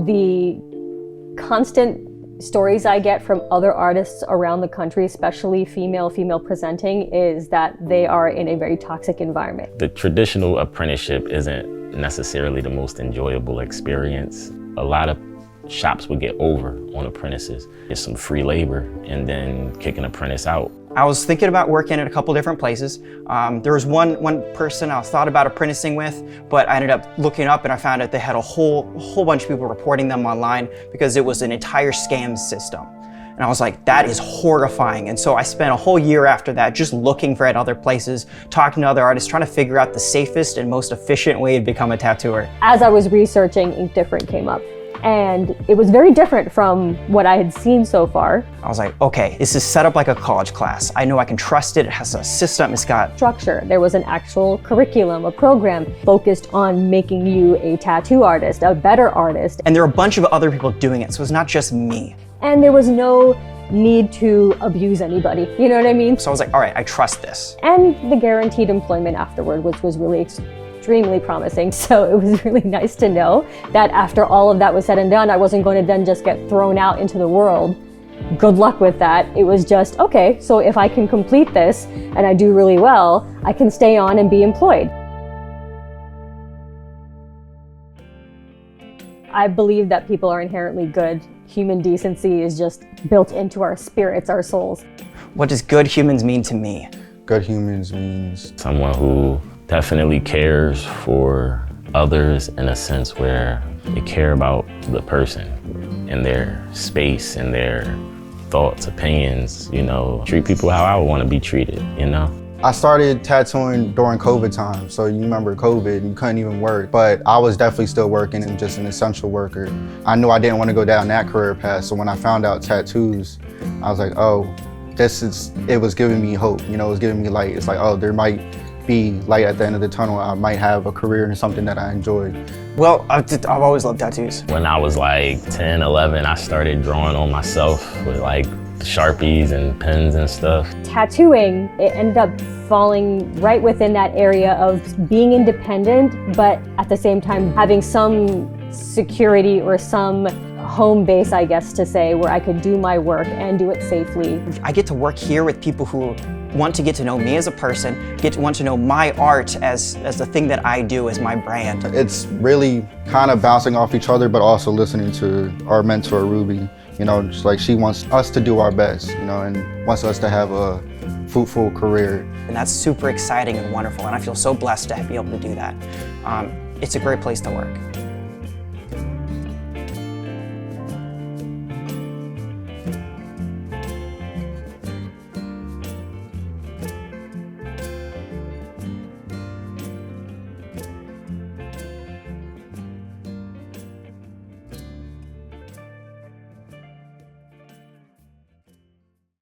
the constant stories I get from other artists around the country, especially female presenting, is that they are in a very toxic environment. The traditional apprenticeship isn't necessarily the most enjoyable experience. A lot of shops would get over on apprentices. Get some free labor and then kick an apprentice out. I was thinking about working at a couple different places. There was one person I thought about apprenticing with, but I ended up looking up and I found out they had a whole bunch of people reporting them online because it was an entire scam system. And I was like, that is horrifying. And so I spent a whole year after that just looking for at other places, talking to other artists, trying to figure out the safest and most efficient way to become a tattooer. As I was researching, Ink Different came up. And it was very different from what I had seen so far. I was like, okay, this is set up like a college class. I know I can trust it. It has a system, it's got structure. There was an actual curriculum, a program focused on making you a tattoo artist, a better artist. And there were a bunch of other people doing it, so it's not just me. And there was no need to abuse anybody, you know what I mean? So I was like, all right, I trust this. And the guaranteed employment afterward, which was really extremely promising. So it was really nice to know that after all of that was said and done, I wasn't going to then just get thrown out into the world. Good luck with that. It was just, okay, so if I can complete this and I do really well, I can stay on and be employed. I believe that people are inherently good. Human decency is just built into our spirits, our souls. What does good humans mean to me? Good humans means someone who definitely cares for others in a sense where they care about the person and their space and their thoughts, opinions, you know, treat people how I would want to be treated, you know? I started tattooing during COVID time, so you remember COVID, you couldn't even work, but I was definitely still working and just an essential worker. I knew I didn't want to go down that career path, so when I found out tattoos, I was like, oh, it was giving me hope, you know, it was giving me light. It's like, oh, there might be light at the end of the tunnel. I might have a career in something that I enjoy. Well, I've always loved tattoos. When I was like 10, 11, I started drawing on myself with like Sharpies and pens and stuff. Tattooing, it ended up falling right within that area of being independent, but at the same time having some security or some home base, I guess to say, where I could do my work and do it safely. I get to work here with people who want to get to know me as a person, want to know my art as the thing that I do, as my brand. It's really kind of bouncing off each other, but also listening to our mentor, Ruby. You know, just like she wants us to do our best, you know, and wants us to have a fruitful career. And that's super exciting and wonderful, and I feel so blessed to be able to do that. It's a great place to work.